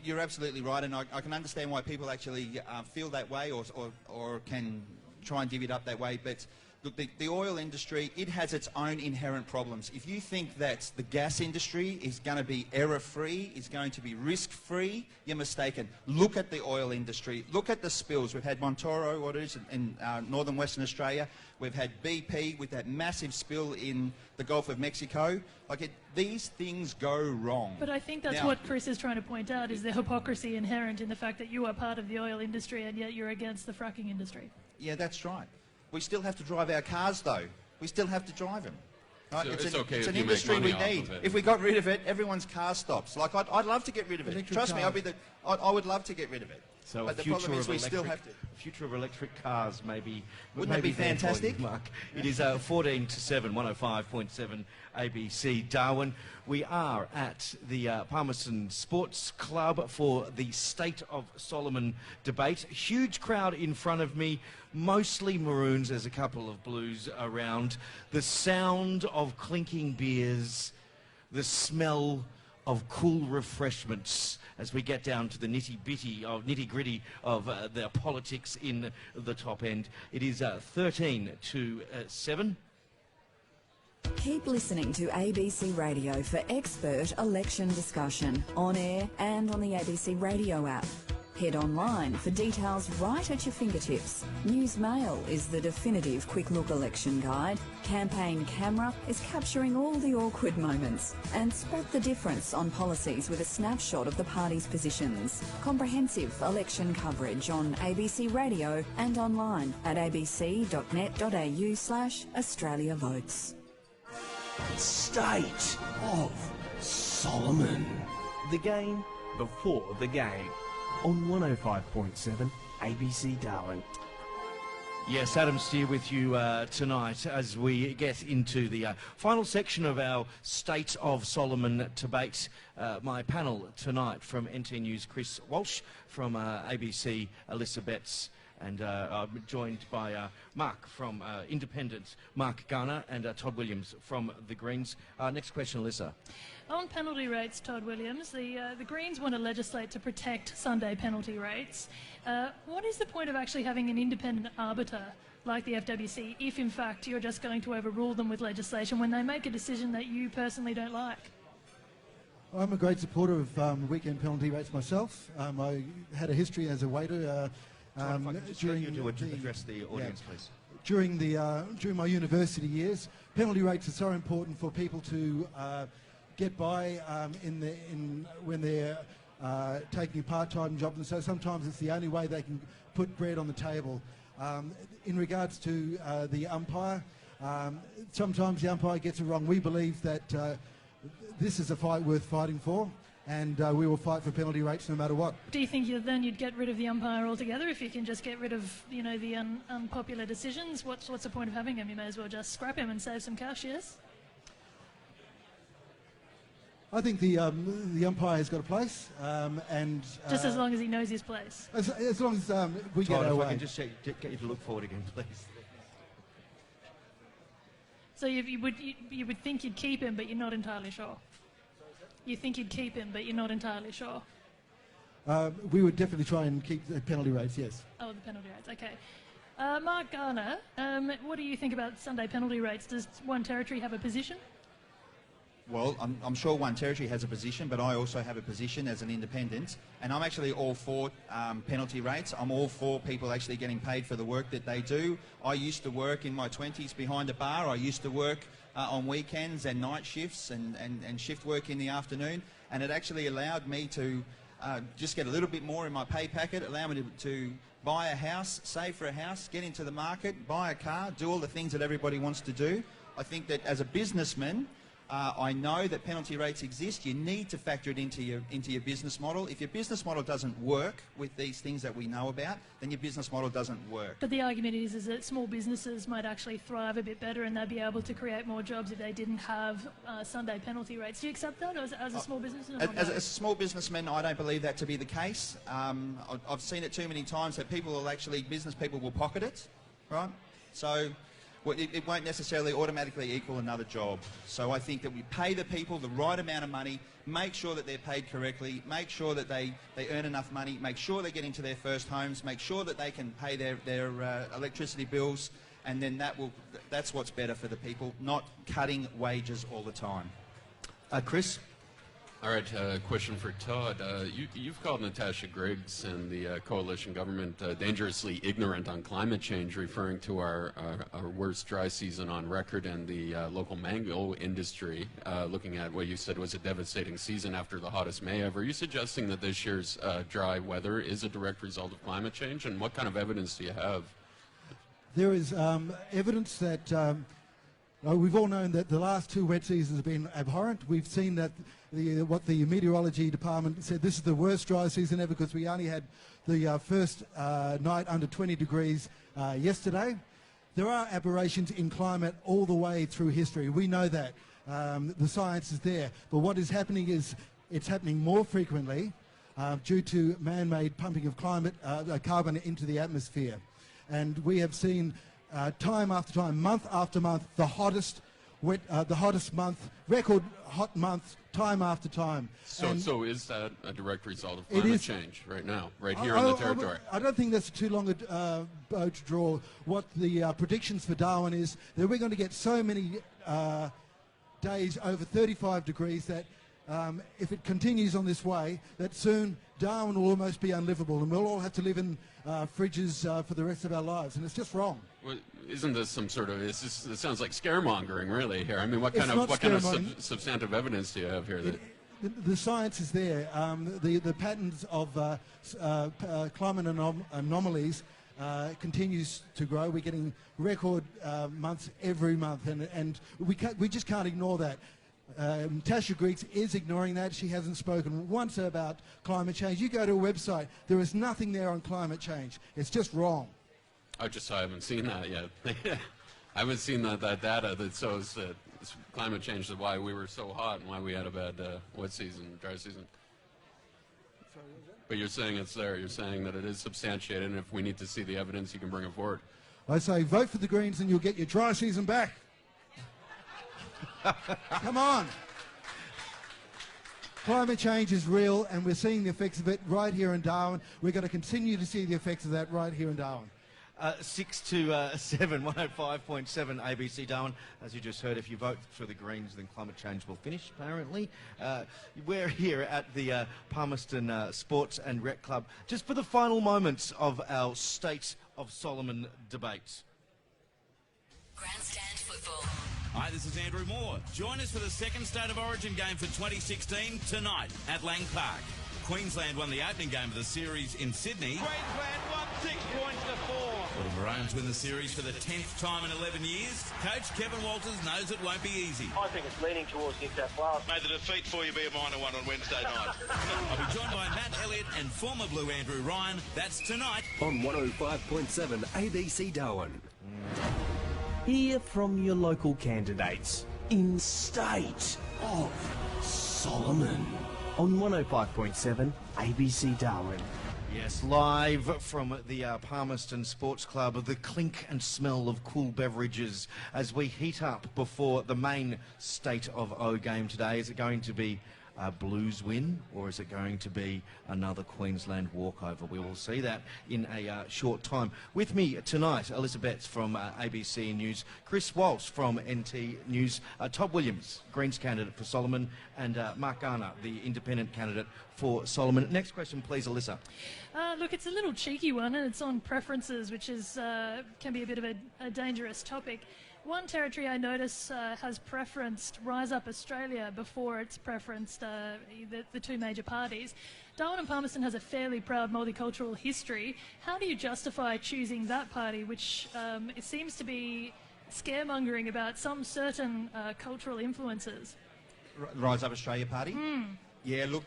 you're absolutely right, and I can understand why people actually feel that way or can try and divvy it up that way. But look, the oil industry, it has its own inherent problems. If you think that the gas industry is going to be error-free, is going to be risk-free, you're mistaken. Look at the oil industry. Look at the spills. We've had Montoro orders in northern Western Australia. We've had BP with that massive spill in the Gulf of Mexico. These things go wrong. But I think that's what Chris is trying to point out, is the hypocrisy inherent in the fact that you are part of the oil industry and yet you're against the fracking industry. Yeah, that's right. We still have to drive our cars, though. We still have to drive them. Right? So it's an industry we need. If we got rid of it, everyone's car stops. Like, I'd love to get rid of it. Trust me, I would love to get rid of it. So but the problem is we still have to. Future of electric cars, maybe. Wouldn't that be fantastic? Mark. It is 14 to 7, 105.7 ABC Darwin. We are at the Palmerston Sports Club for the State of Solomon debate. Huge crowd in front of me, mostly maroons. There's a couple of blues around. The sound of clinking beers, the of cool refreshments as we get down to the nitty-gritty of the politics in the top end. It is 13 to 7. Keep listening to ABC Radio for expert election discussion on air and on the ABC Radio app. Head online for details right at your fingertips. News Mail is the definitive quick look election guide. Campaign Camera is capturing all the awkward moments. And spot the difference on policies with a snapshot of the party's positions. Comprehensive election coverage on ABC Radio and online at abc.net.au/Australia Votes. State of Solomon. The game before the game. On 105.7 ABC Darwin. Yes, Adam Steer with you tonight as we get into the final section of our State of Solomon debate. My panel tonight from NT News, Chris Walsh, from ABC, Alyssa Betts, and I'm joined by Mark from Independent, Mark Garner, and Todd Williams from the Greens. Next question, Alyssa. On penalty rates, Todd Williams, the Greens want to legislate to protect Sunday penalty rates. What is the point of actually having an independent arbiter like the FWC if, in fact, you're just going to overrule them with legislation when they make a decision that you personally don't like? I'm a great supporter of weekend penalty rates myself. I had a history as a waiter. During to address the audience, please. During my university years, penalty rates are so important for people to get by when they're taking a part-time job, and so sometimes it's the only way they can put bread on the table. In regards to the umpire, sometimes the umpire gets it wrong. We believe that this is a fight worth fighting for, and we will fight for penalty rates no matter what. Do you think you'd get rid of the umpire altogether if you can just get rid of the unpopular decisions? What's the point of having him? You may as well just scrap him and save some cash, yes? I think the umpire has got a place, and just as long as he knows his place. As long as we Todd, get our way. If I can just get you to look forward again, please. So you would think you'd keep him, but you're not entirely sure. You think you'd keep him, but you're not entirely sure. We would definitely try and keep the penalty rates, yes. Oh, the penalty rates, okay. Mark Garner, what do you think about Sunday penalty rates? Does one territory have a position? Well, I'm sure one territory has a position, but I also have a position as an independent, and I'm actually all for penalty rates. I'm all for people actually getting paid for the work that they do. I used to work in my 20s behind a bar. I used to work on weekends and night shifts and shift work in the afternoon, and it actually allowed me to just get a little bit more in my pay packet, allow me to buy a house, save for a house, get into the market, buy a car, do all the things that everybody wants to do. I think that as a businessman, I know that penalty rates exist. You need to factor it into your business model. If your business model doesn't work with these things that we know about, then your business model doesn't work. But the argument is that small businesses might actually thrive a bit better and they'd be able to create more jobs if they didn't have Sunday penalty rates. Do you accept that as a small business? As a small businessman, I don't believe that to be the case. I've seen it too many times that business people will pocket it, right? So it won't necessarily automatically equal another job. So I think that we pay the people the right amount of money, make sure that they're paid correctly, make sure that they earn enough money, make sure they get into their first homes, make sure that they can pay their electricity bills, and then that's what's better for the people, not cutting wages all the time. Chris? All right, question for Todd. You've called Natasha Griggs and the coalition government dangerously ignorant on climate change, referring to our worst dry season on record and the local mango industry, looking at what you said was a devastating season after the hottest May ever. Are you suggesting that this year's dry weather is a direct result of climate change, and what kind of evidence do you have? There is evidence that we've all known that the last two wet seasons have been abhorrent. We've seen that what the meteorology department said, this is the worst dry season ever because we only had the first night under 20 degrees yesterday. There are aberrations in climate all the way through history. We know that. The science is there. But what is happening is it's happening more frequently due to man-made pumping of carbon into the atmosphere. And we have seen time after time, month after month, the hottest month, record hot month, time after time. So is that a direct result of climate change right now, right here in the territory? I don't think that's too long a bow to draw. What the predictions for Darwin is that we're going to get so many days over 35 degrees that if it continues on this way, that soon Darwin will almost be unlivable and we'll all have to live in fridges for the rest of our lives, and it's just wrong. Well, isn't this some sort of? It sounds like scaremongering, really. Here, I mean, what kind of substantive evidence do you have here? The science is there. The patterns of climate anomalies continues to grow. We're getting record months every month, and we just can't ignore that. Natasha Griggs is ignoring that. She hasn't spoken once about climate change. You go to a website, there is nothing there on climate change. It's just wrong. I haven't seen that yet. I haven't seen that data that shows that climate change is why we were so hot and why we had a bad wet season, dry season. But you're saying it's there. You're saying that it is substantiated, and if we need to see the evidence, you can bring it forward. I say vote for the Greens and you'll get your dry season back. Come on. Climate change is real, and we're seeing the effects of it right here in Darwin. We're going to continue to see the effects of that right here in Darwin. 6 to 7, 105.7 ABC Darwin. As you just heard, if you vote for the Greens, then climate change will finish, apparently. We're here at the Palmerston Sports and Rec Club, just for the final moments of our State of Solomon debate. Grandstand football. Hi, this is Andrew Moore. Join us for the second State of Origin game for 2016 tonight at Lang Park. Queensland won the opening game of the series in Sydney. Queensland won 6 points to 4. Will the Maroons win the series for the 10th time in 11 years? Coach Kevin Walters knows it won't be easy. I think it's leaning towards New South Wales. May the defeat for you be a minor one on Wednesday night. I'll be joined by Matt Elliott and former Blue Andrew Ryan. That's tonight on 105.7 ABC Darwin. Hear from your local candidates in State of Solomon on 105.7 ABC Darwin. Yes, live from the Palmerston Sports Club, the clink and smell of cool beverages as we heat up before the main State of O game today. Is it going to be a Blues win, or is it going to be another Queensland walkover? We will see that in a short time. With me tonight, Alyssa Betts from ABC News, Chris Walsh from NT News, Todd Williams, Greens candidate for Solomon, and Mark Garner, the independent candidate for Solomon. Next question, please, Alyssa. Look, it's a little cheeky one, and it's on preferences, which is can be a bit of a dangerous topic. One territory I notice has preferenced Rise Up Australia before it's preferenced the two major parties. Darwin and Palmerston has a fairly proud multicultural history. How do you justify choosing that party, which it seems to be scaremongering about some certain cultural influences? Rise Up Australia Party? Yeah, look,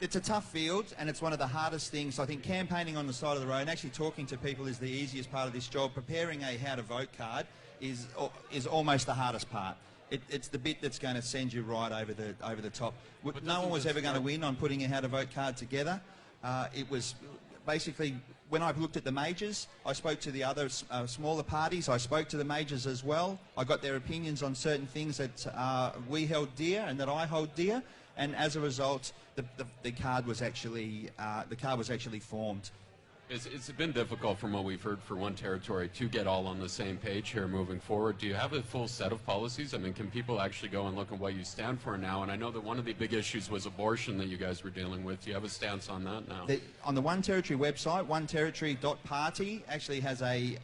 it's a tough field, and it's one of the hardest things. I think campaigning on the side of the road and actually talking to people is the easiest part of this job. Preparing a how to vote card is almost the hardest part. It's the bit that's going to send you right over the top. No one was ever going to win on putting a how to vote card together. It was basically, when I looked at the majors, I spoke to the other smaller parties. I spoke to the majors as well. I got their opinions on certain things that we held dear and that I hold dear. And as a result, the card was actually formed. It's been difficult from what we've heard for one territory to get all on the same page here moving forward. Do you have a full set of policies? I mean, can people actually go and look at what you stand for now? And I know that one of the big issues was abortion that you guys were dealing with. Do you have a stance on that now? On the One Territory website, oneterritory.party actually has a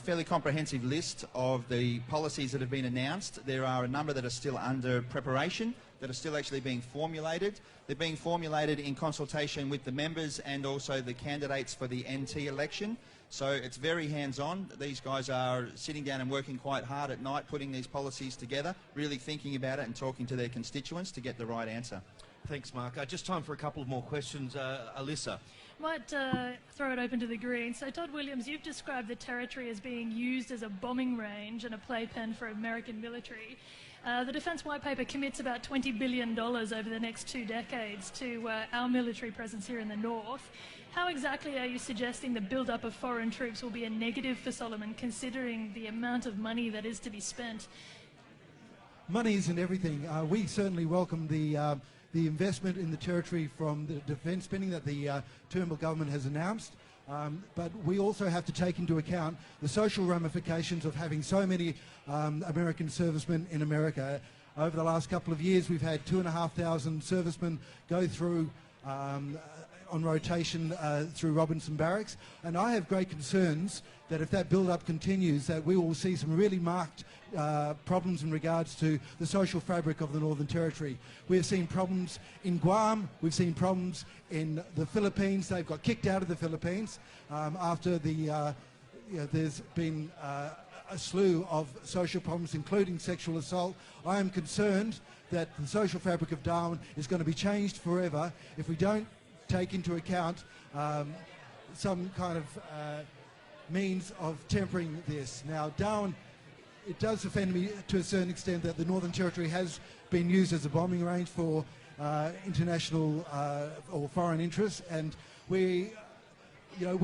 fairly comprehensive list of the policies that have been announced. There are a number that are still under preparation, that are still actually being formulated. They're being formulated in consultation with the members and also the candidates for the NT election. So it's very hands-on. These guys are sitting down and working quite hard at night, putting these policies together, really thinking about it and talking to their constituents to get the right answer. Thanks, Mark. Just time for a couple of more questions. Alyssa. Might throw it open to the Greens. So, Todd Williams, you've described the territory as being used as a bombing range and a playpen for American military. The Defence White Paper commits about $20 billion over the next 2 decades to our military presence here in the north. How exactly are you suggesting the build-up of foreign troops will be a negative for Solomon, considering the amount of money that is to be spent? Money isn't everything. We certainly welcome the investment in the territory from the defence spending that the Turnbull government has announced. But we also have to take into account the social ramifications of having so many American servicemen in America. Over the last couple of years, we've had 2,500 servicemen go through on rotation through Robinson Barracks, and I have great concerns that if that build-up continues, that we will see some really marked problems in regards to the social fabric of the Northern Territory. We've seen problems in Guam, we've seen problems in the Philippines. They've got kicked out of the Philippines after there's been a slew of social problems, including sexual assault. I am concerned that the social fabric of Darwin is going to be changed forever if we don't take into account some kind of means of tempering this. Now, Darwin, it does offend me to a certain extent that the Northern Territory has been used as a bombing range for international or foreign interests, and we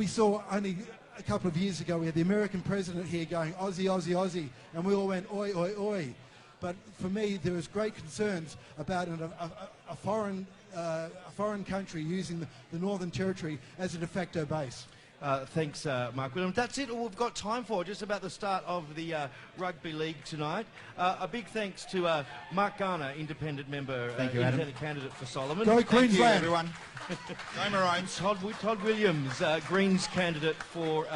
saw only a couple of years ago we had the American president here going Aussie, Aussie, Aussie, and we all went oi, oi, oi. But for me, there was great concerns about a foreign country using the Northern Territory as a de facto base. Thanks, Mark Williams. That's it all we've got time for, just about the start of the Rugby League tonight. A big thanks to Mark Garner, independent member, independent candidate for Solomon. Go Queensland, everyone. Go Maroons. Todd Williams, Greens candidate for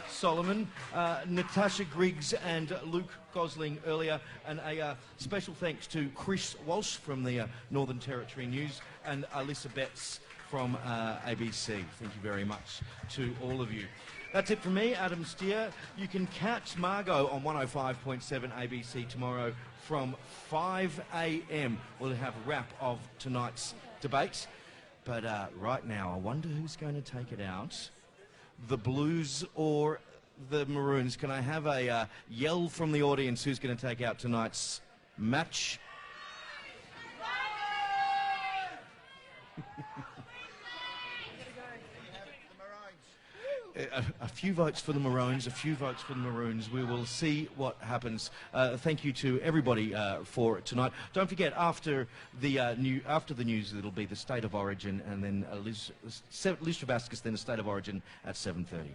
Solomon. Natasha Griggs and Luke Gosling earlier, and a special thanks to Chris Walsh from the Northern Territory News and Alyssa Betts from ABC. Thank you very much to all of you. That's it from me, Adam Steer. You can catch Margot on 105.7 ABC tomorrow from 5 a.m. We'll have a wrap of tonight's debate. But right now, I wonder who's going to take it out. The Blues or the Maroons? Can I have a yell from the audience who's going to take out tonight's match? a few votes for the Maroons, a few votes for the Maroons. We will see what happens. Thank you to everybody for tonight. Don't forget, after the news, it'll be the State of Origin, and then Liz Travascus, then the State of Origin at 7:30.